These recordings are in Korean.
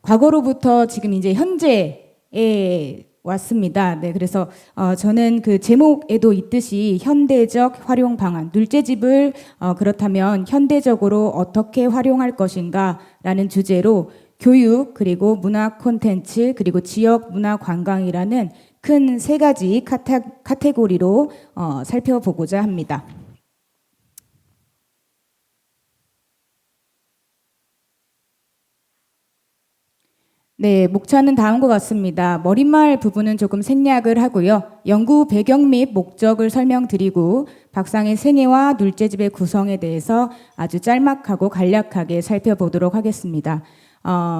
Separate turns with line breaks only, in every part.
과거로부터 지금 이제 현재에 왔습니다. 네, 그래서 저는 그 제목에도 있듯이 현대적 활용 방안, 눌제집을 그렇다면 현대적으로 어떻게 활용할 것인가라는 주제로 교육, 그리고 문화 콘텐츠, 그리고 지역 문화 관광이라는 큰 세 가지 카테고리로 살펴보고자 합니다. 네, 목차는 다음과 같습니다. 머릿말 부분은 조금 생략을 하고요. 연구 배경 및 목적을 설명드리고 박상의 생애와 눌제집의 구성에 대해서 아주 짤막하고 간략하게 살펴보도록 하겠습니다.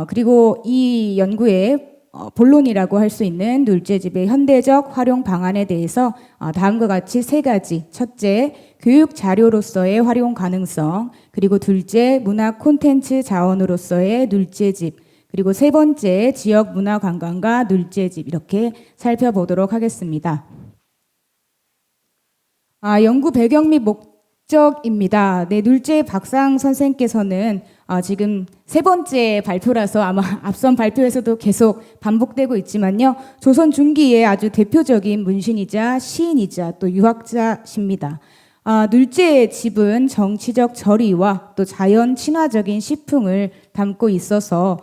그리고 이 연구의 본론이라고 할 수 있는 눌제집의 현대적 활용 방안에 대해서 다음과 같이 세 가지. 첫째, 교육 자료로서의 활용 가능성. 그리고 둘째, 문화 콘텐츠 자원으로서의 눌제집. 그리고 세 번째, 지역 문화 관광과 눌제집 이렇게 살펴보도록 하겠습니다. 연구 배경 및 목적입니다. 네, 눌제 박상 선생께서는 지금 세 번째 발표라서 아마 앞선 발표에서도 계속 반복되고 있지만요. 조선 중기의 아주 대표적인 문신이자 시인이자 또 유학자십니다. 눌제집은 정치적 절의와 또 자연 친화적인 시풍을 담고 있어서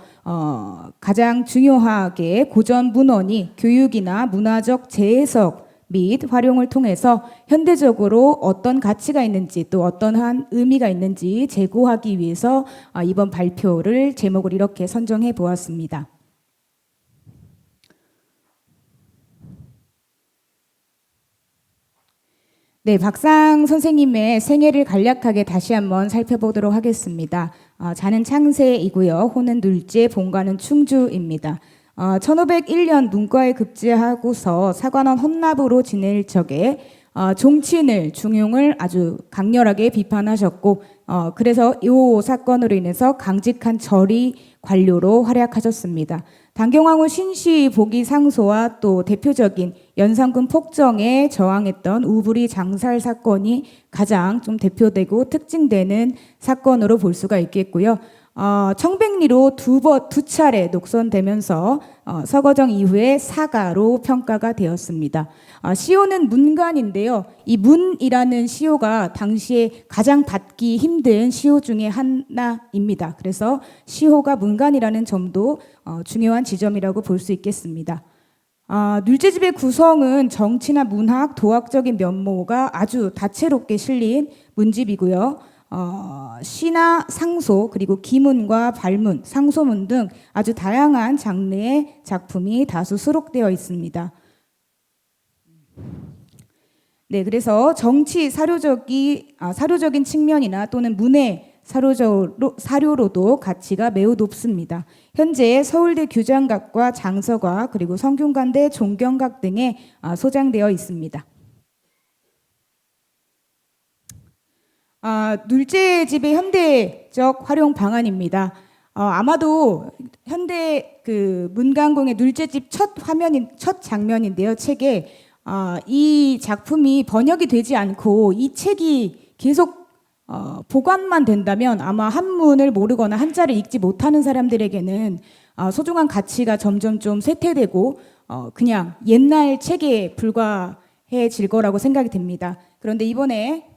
가장 중요하게 고전 문헌이 교육이나 문화적 재해석 및 활용을 통해서 현대적으로 어떤 가치가 있는지 또 어떠한 의미가 있는지 제고하기 위해서 이번 발표를 제목을 이렇게 선정해 보았습니다. 네, 박상 선생님의 생애를 간략하게 다시 한번 살펴보도록 하겠습니다. 자는 창세이고요. 호는 눌제, 본가는 충주입니다. 1501년 문과에 급제하고서 사관원 헌납으로 지낼 적에 종친을, 중용을 아주 강렬하게 비판하셨고 그래서 이 사건으로 인해서 강직한 절의 관료로 활약하셨습니다. 단경왕후 신씨 복위 상소와 또 대표적인 연산군 폭정에 저항했던 우부리 장살 사건이 가장 좀 대표되고 특징되는 사건으로 볼 수가 있겠고요. 청백리로 두 차례 녹선되면서 서거정 이후에 사가로 평가가 되었습니다. 시호는 문간인데요. 이 문이라는 시호가 당시에 가장 받기 힘든 시호 중에 하나입니다. 그래서 시호가 문간이라는 점도 중요한 지점이라고 볼 수 있겠습니다. 눌제집의 구성은 정치나 문학, 도학적인 면모가 아주 다채롭게 실린 문집이고요. 시나 상소, 그리고 기문과 발문, 상소문 등 아주 다양한 장르의 작품이 다수 수록되어 있습니다. 네, 그래서 정치 사료적인 측면이나 또는 문해 사료로도 가치가 매우 높습니다. 현재 서울대 규장각과 장서각 그리고 성균관대 종경각 등에 소장되어 있습니다. 눌제집의 현대적 활용 방안입니다. 아마도 현대 그 문간공의 눌제집 첫 장면인데요. 책에 이 작품이 번역이 되지 않고 이 책이 계속 보관만 된다면 아마 한문을 모르거나 한자를 읽지 못하는 사람들에게는 소중한 가치가 점점 좀 쇠퇴되고 그냥 옛날 책에 불과해질 거라고 생각이 됩니다. 그런데 이번에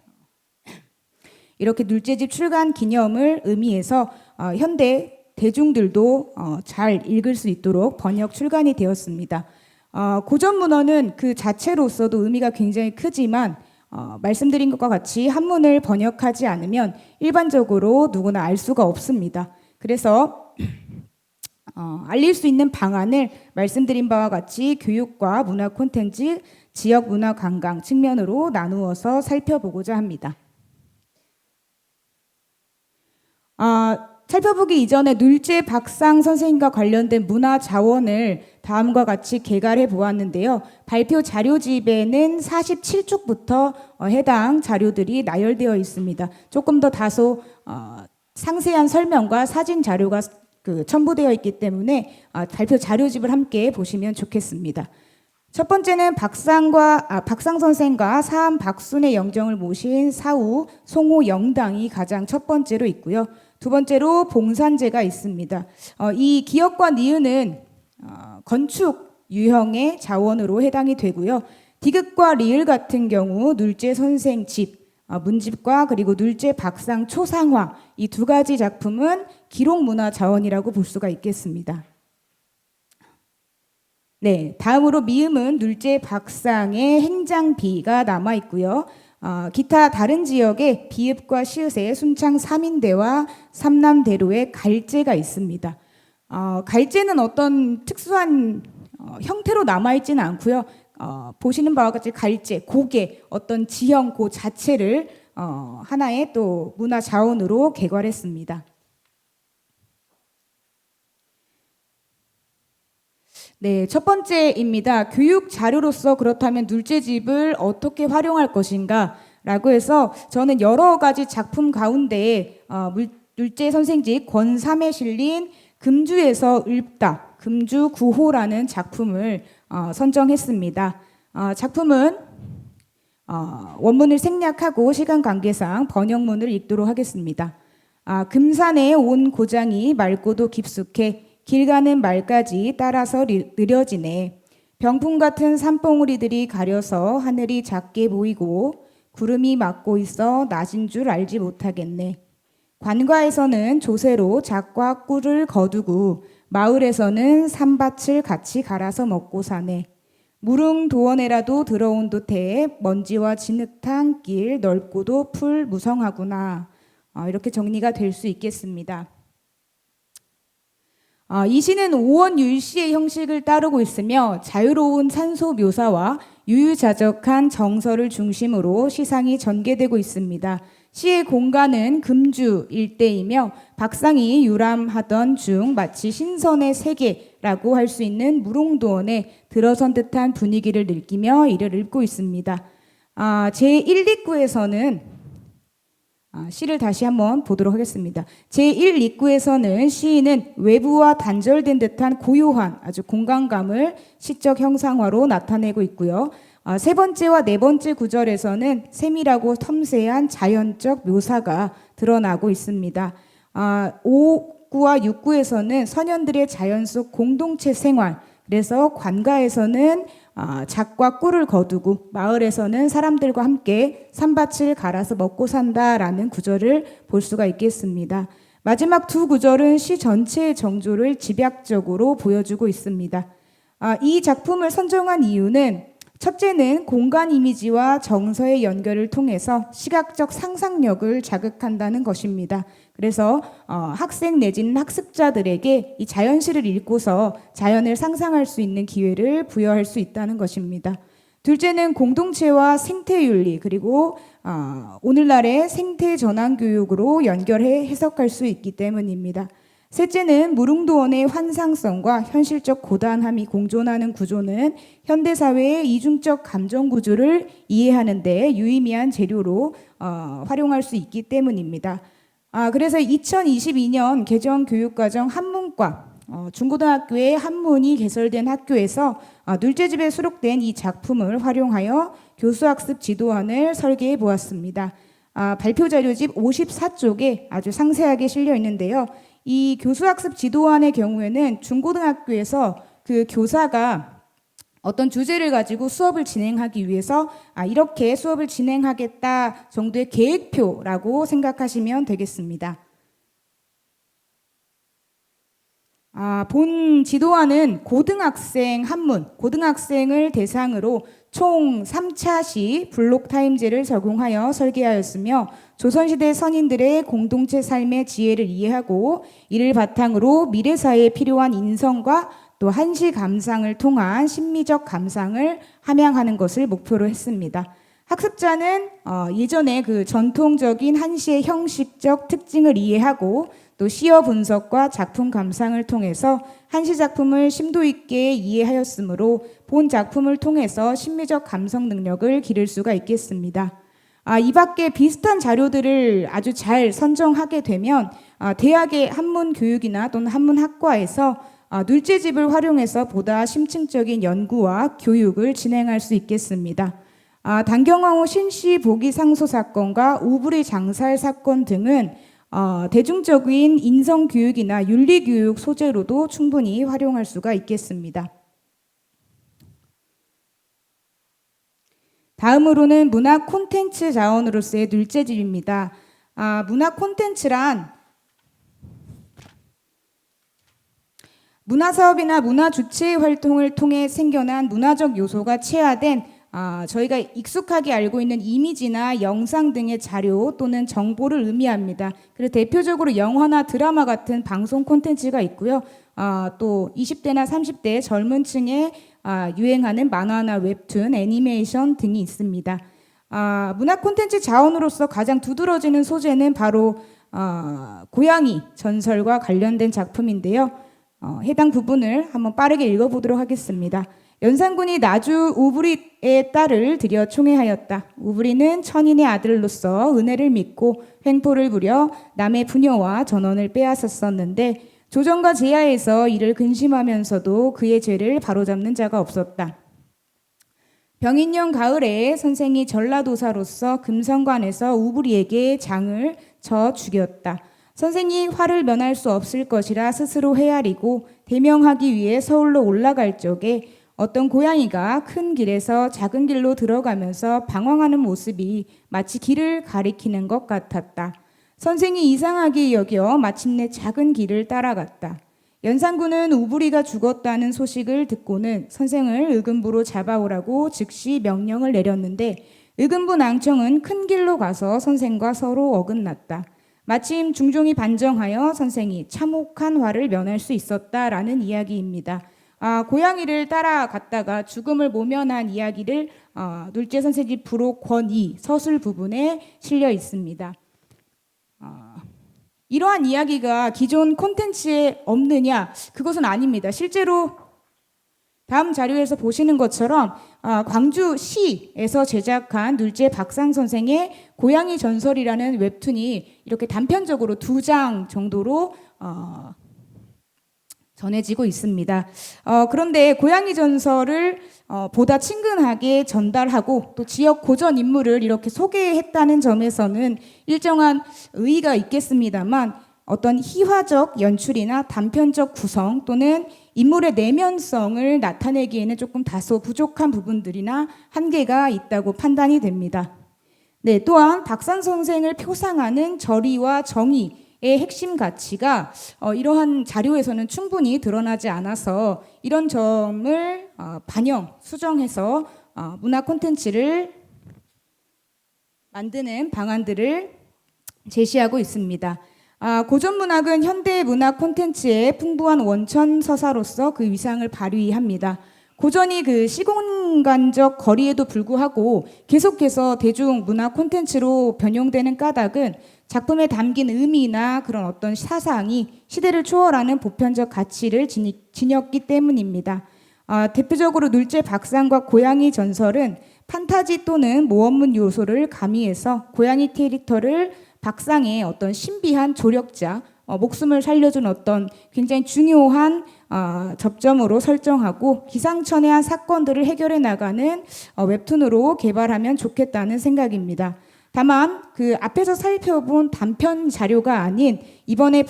이렇게 눌제집 출간 기념을 의미해서 현대 대중들도 잘 읽을 수 있도록 번역 출간이 되었습니다. 고전 문헌은 그 자체로서도 의미가 굉장히 크지만 말씀드린 것과 같이 한문을 번역하지 않으면 일반적으로 누구나 알 수가 없습니다. 그래서 알릴 수 있는 방안을 말씀드린 바와 같이 교육과 문화 콘텐츠, 지역 문화 관광 측면으로 나누어서 살펴보고자 합니다. 살펴보기 이전에 눌제 박상 선생님과 관련된 문화 자원을 다음과 같이 개괄해 보았는데요. 발표 자료집에는 47쪽부터 해당 자료들이 나열되어 있습니다. 조금 더 다소 상세한 설명과 사진 자료가 첨부되어 있기 때문에 발표 자료집을 함께 보시면 좋겠습니다. 첫 번째는 박상 선생과 사암 박순의 영정을 모신 사후 송호 영당이 가장 첫 번째로 있고요. 두 번째로 봉산제가 있습니다. 이 기역과 니은은 건축 유형의 자원으로 해당이 되고요. 디귿과 리을 같은 경우 눌제 선생 집, 문집과 그리고 눌제 박상 초상화 이 두 가지 작품은 기록 문화 자원이라고 볼 수가 있겠습니다. 네, 다음으로 미음은 눌제 박상의 행장비가 남아 있고요. 기타 다른 지역에 비읍과 시읒의 순창 3인대와 삼남대로의 갈제가 있습니다. 갈제는 어떤 특수한 형태로 남아있지는 않고요. 보시는 바와 같이 갈제, 고개, 어떤 지형 그 자체를 하나의 또 문화 자원으로 개괄했습니다. 네, 첫 번째입니다. 교육 자료로서 그렇다면 눌제집을 어떻게 활용할 것인가 라고 해서 저는 여러 가지 작품 가운데 눌제 선생집 권삼에 실린 금주에서 읊다, 금주 구호라는 작품을 선정했습니다. 작품은 원문을 생략하고 시간 관계상 번역문을 읽도록 하겠습니다. 금산에 온 고장이 맑고도 깊숙해 길 가는 말까지 따라서 느려지네. 병풍 같은 산봉우리들이 가려서 하늘이 작게 보이고 구름이 막고 있어 낮은 줄 알지 못하겠네. 관가에서는 조세로 작과 꿀을 거두고 마을에서는 산밭을 같이 갈아서 먹고 사네. 무릉도원에라도 들어온 듯해 먼지와 진흙탕 길 넓고도 풀 무성하구나. 이렇게 정리가 될 수 있겠습니다. 이 시는 오원율시의 형식을 따르고 있으며 자유로운 산소 묘사와 유유자적한 정서를 중심으로 시상이 전개되고 있습니다. 시의 공간은 금주 일대이며 박상이 유람하던 중 마치 신선의 세계라고 할 수 있는 무릉도원에 들어선 듯한 분위기를 느끼며 이를 읊고 있습니다. 제1리구에서는 시를 다시 한번 보도록 하겠습니다. 제1리구에서는 시인은 외부와 단절된 듯한 고요한 아주 공간감을 시적 형상화로 나타내고 있고요. 세 번째와 네 번째 구절에서는 세밀하고 섬세한 자연적 묘사가 드러나고 있습니다. 5구와 6구에서는 선현들의 자연 속 공동체 생활, 그래서 관가에서는 작과 꿀을 거두고 마을에서는 사람들과 함께 산밭을 갈아서 먹고 산다라는 구절을 볼 수가 있겠습니다. 마지막 두 구절은 시 전체의 정조를 집약적으로 보여주고 있습니다. 이 작품을 선정한 이유는 첫째는 공간 이미지와 정서의 연결을 통해서 시각적 상상력을 자극한다는 것입니다. 그래서 학생 내지는 학습자들에게 이 자연시를 읽고서 자연을 상상할 수 있는 기회를 부여할 수 있다는 것입니다. 둘째는 공동체와 생태윤리 그리고 오늘날의 생태 전환 교육으로 연결해 해석할 수 있기 때문입니다. 셋째는 무릉도원의 환상성과 현실적 고단함이 공존하는 구조는 현대사회의 이중적 감정 구조를 이해하는 데 유의미한 재료로 활용할 수 있기 때문입니다. 그래서 2022년 개정 교육과정 한문과 중고등학교의 한문이 개설된 학교에서 눌제집에 수록된 이 작품을 활용하여 교수학습 지도안을 설계해 보았습니다. 발표 자료집 54쪽에 아주 상세하게 실려 있는데요. 이 교수학습 지도안의 경우에는 중고등학교에서 그 교사가 어떤 주제를 가지고 수업을 진행하기 위해서 이렇게 수업을 진행하겠다 정도의 계획표라고 생각하시면 되겠습니다. 본 지도안은 고등학생 한문, 고등학생을 대상으로 총 3차시 블록타임제를 적용하여 설계하였으며 조선시대 선인들의 공동체 삶의 지혜를 이해하고 이를 바탕으로 미래사회에 필요한 인성과 또 한시 감상을 통한 심미적 감상을 함양하는 것을 목표로 했습니다. 학습자는 예전에 그 전통적인 한시의 형식적 특징을 이해하고 또 시어 분석과 작품 감상을 통해서 한시 작품을 심도 있게 이해하였으므로 본 작품을 통해서 심미적 감성 능력을 기를 수가 있겠습니다. 이 밖에 비슷한 자료들을 아주 잘 선정하게 되면 대학의 한문 교육이나 또는 한문학과에서 눌제집을 활용해서 보다 심층적인 연구와 교육을 진행할 수 있겠습니다. 단경황후 신씨 보기 상소 사건과 우불이 장살 사건 등은 대중적인 인성교육이나 윤리교육 소재로도 충분히 활용할 수가 있겠습니다. 다음으로는 문화 콘텐츠 자원으로서의 눌제집입니다. 문화 콘텐츠란 문화사업이나 문화주체 활동을 통해 생겨난 문화적 요소가 체화된 저희가 익숙하게 알고 있는 이미지나 영상 등의 자료 또는 정보를 의미합니다. 그래서 대표적으로 영화나 드라마 같은 방송 콘텐츠가 있고요. 또 20대나 30대 젊은 층에 유행하는 만화나 웹툰, 애니메이션 등이 있습니다. 문화 콘텐츠 자원으로서 가장 두드러지는 소재는 바로 고양이 전설과 관련된 작품인데요. 해당 부분을 한번 빠르게 읽어보도록 하겠습니다. 연산군이 나주 우브리의 딸을 들여 총애하였다. 우브리는 천인의 아들로서 은혜를 믿고 횡포를 부려 남의 부녀와 전원을 빼앗았었는데 조정과 제야에서 이를 근심하면서도 그의 죄를 바로잡는 자가 없었다. 병인년 가을에 선생이 전라도사로서 금성관에서 우브리에게 장을 쳐 죽였다. 선생이 화를 면할 수 없을 것이라 스스로 헤아리고 대명하기 위해 서울로 올라갈 적에 어떤 고양이가 큰 길에서 작은 길로 들어가면서 방황하는 모습이 마치 길을 가리키는 것 같았다. 선생이 이상하게 여겨 마침내 작은 길을 따라갔다. 연산군은 우브리가 죽었다는 소식을 듣고는 선생을 의금부로 잡아오라고 즉시 명령을 내렸는데 의금부 낭청은 큰 길로 가서 선생과 서로 어긋났다. 마침 중종이 반정하여 선생이 참혹한 화를 면할 수 있었다라는 이야기입니다. 고양이를 따라갔다가 죽음을 모면한 이야기를 눌제 선생집 부록 권이 서술 부분에 실려 있습니다. 이러한 이야기가 기존 콘텐츠에 없느냐? 그것은 아닙니다. 실제로 다음 자료에서 보시는 것처럼 광주시에서 제작한 눌제 박상 선생의 고양이 전설이라는 웹툰이 이렇게 단편적으로 2장 정도로 전해지고 있습니다. 그런데 고양이 전설을 보다 친근하게 전달하고 또 지역 고전 인물을 이렇게 소개했다는 점에서는 일정한 의의가 있겠습니다만 어떤 희화적 연출이나 단편적 구성 또는 인물의 내면성을 나타내기에는 조금 다소 부족한 부분들이나 한계가 있다고 판단이 됩니다. 네, 또한 박상 선생을 표상하는 절의와 정의의 핵심 가치가 이러한 자료에서는 충분히 드러나지 않아서 이런 점을 수정해서 문화 콘텐츠를 만드는 방안들을 제시하고 있습니다. 고전문학은 현대 문화 콘텐츠의 풍부한 원천 서사로서 그 위상을 발휘합니다. 고전이 그 시공간적 거리에도 불구하고 계속해서 대중 문화 콘텐츠로 변용되는 까닭은 작품에 담긴 의미나 그런 어떤 사상이 시대를 초월하는 보편적 가치를 지녔기 때문입니다. 대표적으로 눌제 박상과 고양이 전설은 판타지 또는 모험문 요소를 가미해서 고양이 캐릭터를 박상의 어떤 신비한 조력자, 목숨을 살려준 어떤 굉장히 중요한 접점으로 설정하고 기상천외한 사건들을 해결해 나가는 웹툰으로 개발하면 좋겠다는 생각입니다. 다만 그 앞에서 살펴본 단편 자료가 아닌 이번에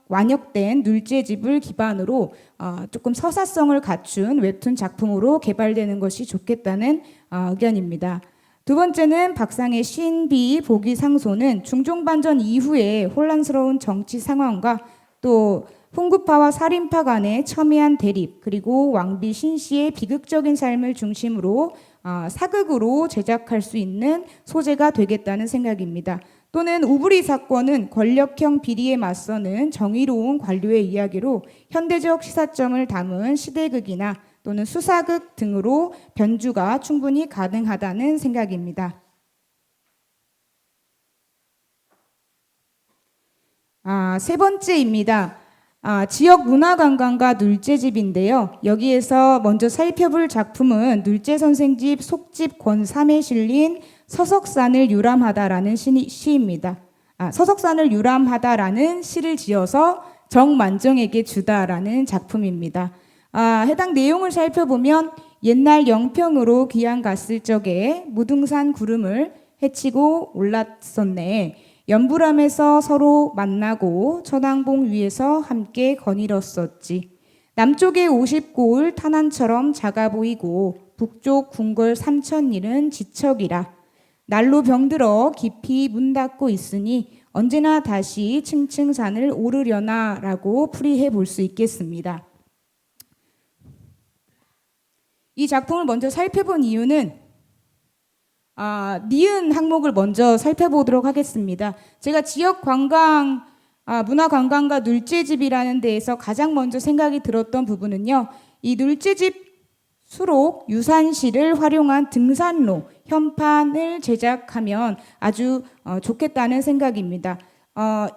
완역된 눌제집을 기반으로 조금 서사성을 갖춘 웹툰 작품으로 개발되는 것이 좋겠다는 의견입니다. 두 번째는 박상의 신비 보기상소는 중종반전 이후에 혼란스러운 정치 상황과 또 훈구파와 살인파 간의 첨예한 대립 그리고 왕비 신씨의 비극적인 삶을 중심으로 사극으로 제작할 수 있는 소재가 되겠다는 생각입니다. 또는 우브리 사건은 권력형 비리에 맞서는 정의로운 관료의 이야기로 현대적 시사점을 담은 시대극이나 또는 수사극 등으로 변주가 충분히 가능하다는 생각입니다. 세 번째입니다. 지역 문화관광과 눌제집인데요. 여기에서 먼저 살펴볼 작품은 눌제 선생집 속집 권3에 실린 서석산을 유람하다라는 시입니다. 서석산을 유람하다라는 시를 지어서 정만정에게 주다라는 작품입니다. 해당 내용을 살펴보면 옛날 영평으로 귀양 갔을 적에 무등산 구름을 헤치고 올랐었네. 연불함에서 서로 만나고 천왕봉 위에서 함께 거닐었었지. 남쪽의 50고을 탄환처럼 작아 보이고 북쪽 궁궐 3,000일은 지척이라. 날로 병들어 깊이 문 닫고 있으니 언제나 다시 층층산을 오르려나라고 풀이해 볼 수 있겠습니다. 이 작품을 먼저 살펴본 이유는 니은 항목을 먼저 살펴보도록 하겠습니다. 제가 지역 관광, 문화관광가 눌제집이라는 데에서 가장 먼저 생각이 들었던 부분은요, 이 눌제집 수록 유산시를 활용한 등산로, 현판을 제작하면 아주 좋겠다는 생각입니다.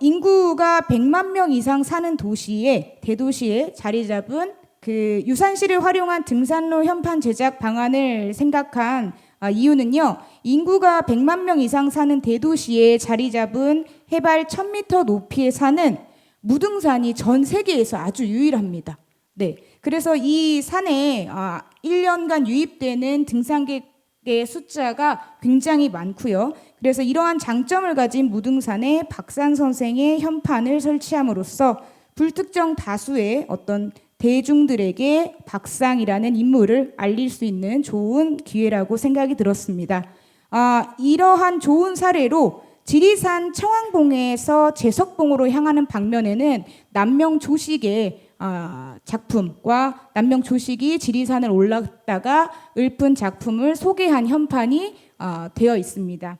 인구가 100만 명 이상 사는 대도시에 자리 잡은 그 유산시를 활용한 등산로 현판 제작 방안을 생각한 이유는요, 인구가 100만 명 이상 사는 대도시에 자리 잡은 해발 1000m 높이에 사는 무등산이 전 세계에서 아주 유일합니다. 네, 그래서 이 산에 1년간 유입되는 등산객의 숫자가 굉장히 많고요. 그래서 이러한 장점을 가진 무등산에 박산 선생의 현판을 설치함으로써 불특정 다수의 어떤 대중들에게 박상이라는 인물을 알릴 수 있는 좋은 기회라고 생각이 들었습니다. 이러한 좋은 사례로 지리산 청왕봉에서 제석봉으로 향하는 방면에는 남명조식의 작품과 남명조식이 지리산을 올랐다가 읊은 작품을 소개한 현판이 되어 있습니다.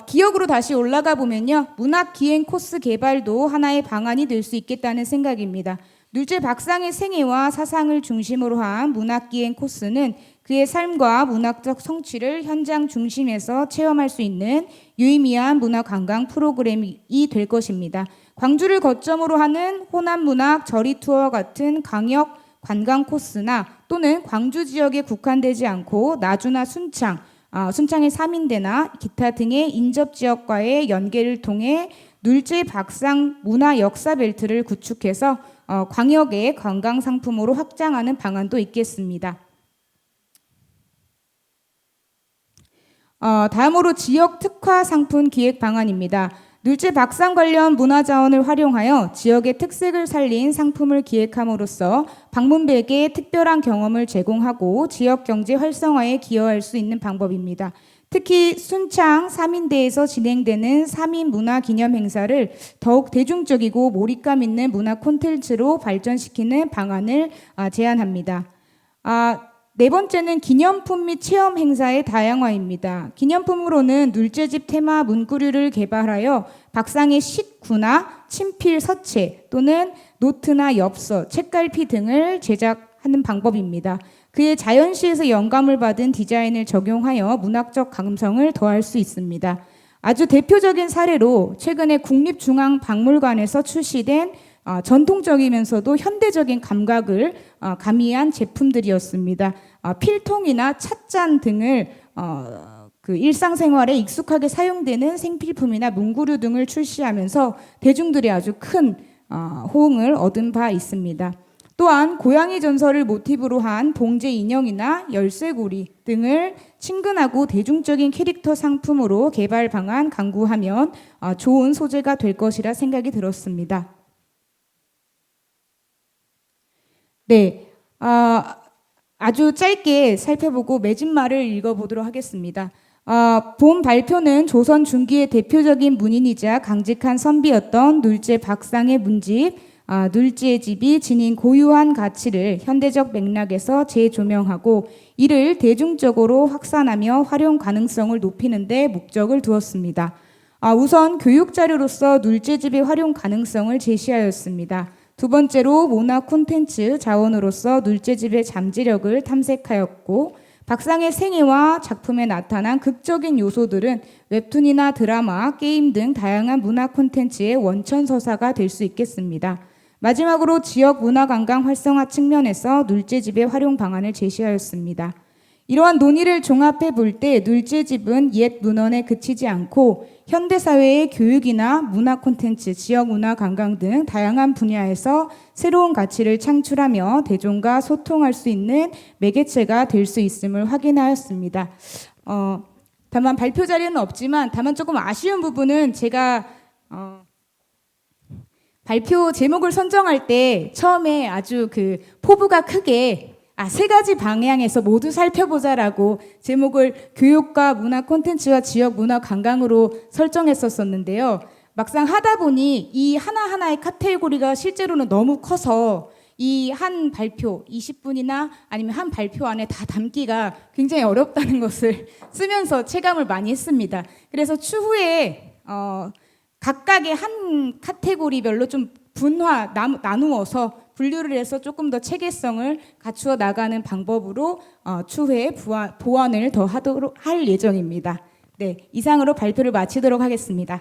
기억으로 다시 올라가 보면요, 문학기행 코스 개발도 하나의 방안이 될 수 있겠다는 생각입니다. 눌제 박상의 생애와 사상을 중심으로 한 문학기행 코스는 그의 삶과 문학적 성취를 현장 중심에서 체험할 수 있는 유의미한 문화관광 프로그램이 될 것입니다. 광주를 거점으로 하는 호남문학 저리투어와 같은 강역 관광 코스나 또는 광주 지역에 국한되지 않고 나주나 순창의 삼인대나 기타 등의 인접지역과의 연계를 통해 눌제 박상 문화 역사 벨트를 구축해서 광역의 관광 상품으로 확장하는 방안도 있겠습니다. 다음으로 지역 특화 상품 기획 방안입니다. 눌제 박상 관련 문화자원을 활용하여 지역의 특색을 살린 상품을 기획함으로써 방문객에 특별한 경험을 제공하고 지역 경제 활성화에 기여할 수 있는 방법입니다. 특히 순창 삼인대에서 진행되는 3인 문화 기념 행사를 더욱 대중적이고 몰입감 있는 문화 콘텐츠로 발전시키는 방안을 제안합니다. 네 번째는 기념품 및 체험 행사의 다양화입니다. 기념품으로는 눌제집 테마 문구류를 개발하여 박상의 식구나 친필 서체 또는 노트나 엽서, 책갈피 등을 제작하는 방법입니다. 그의 자연시에서 영감을 받은 디자인을 적용하여 문학적 감성을 더할 수 있습니다. 아주 대표적인 사례로 최근에 국립중앙박물관에서 출시된 전통적이면서도 현대적인 감각을 가미한 제품들이었습니다. 필통이나 찻잔 등을 그 일상생활에 익숙하게 사용되는 생필품이나 문구류 등을 출시하면서 대중들의 아주 큰 호응을 얻은 바 있습니다. 또한 고양이 전설을 모티브로 한 봉제 인형이나 열쇠고리 등을 친근하고 대중적인 캐릭터 상품으로 개발 방안 강구하면 좋은 소재가 될 것이라 생각이 들었습니다. 네, 아주 짧게 살펴보고 맺은말을 읽어보도록 하겠습니다. 본 발표는 조선 중기의 대표적인 문인이자 강직한 선비였던 눌제 박상의 문집, 눌제의 집이 지닌 고유한 가치를 현대적 맥락에서 재조명하고 이를 대중적으로 확산하며 활용 가능성을 높이는 데 목적을 두었습니다. 우선 교육자료로서 눌제집의 활용 가능성을 제시하였습니다. 두 번째로 문화 콘텐츠 자원으로서 눌제집의 잠재력을 탐색하였고 박상의 생애와 작품에 나타난 극적인 요소들은 웹툰이나 드라마, 게임 등 다양한 문화 콘텐츠의 원천서사가 될 수 있겠습니다. 마지막으로 지역 문화관광 활성화 측면에서 눌제집의 활용 방안을 제시하였습니다. 이러한 논의를 종합해 볼 때 눌제집은 옛 문헌에 그치지 않고 현대사회의 교육이나 문화 콘텐츠, 지역 문화 관광 등 다양한 분야에서 새로운 가치를 창출하며 대중과 소통할 수 있는 매개체가 될 수 있음을 확인하였습니다. 다만 발표 자료는 없지만 다만 조금 아쉬운 부분은 제가 발표 제목을 선정할 때 처음에 아주 그 포부가 크게 세 가지 방향에서 모두 살펴보자라고 제목을 교육과 문화 콘텐츠와 지역 문화 관광으로 설정했었었는데요. 막상 하다 보니 이 하나하나의 카테고리가 실제로는 너무 커서 이 한 발표 20분이나 아니면 한 발표 안에 다 담기가 굉장히 어렵다는 것을 쓰면서 체감을 많이 했습니다. 그래서 추후에 각각의 한 카테고리별로 좀 나누어서 분류를 해서 조금 더 체계성을 갖추어 나가는 방법으로 추후에 보완을 더 할 예정입니다. 네, 이상으로 발표를 마치도록 하겠습니다.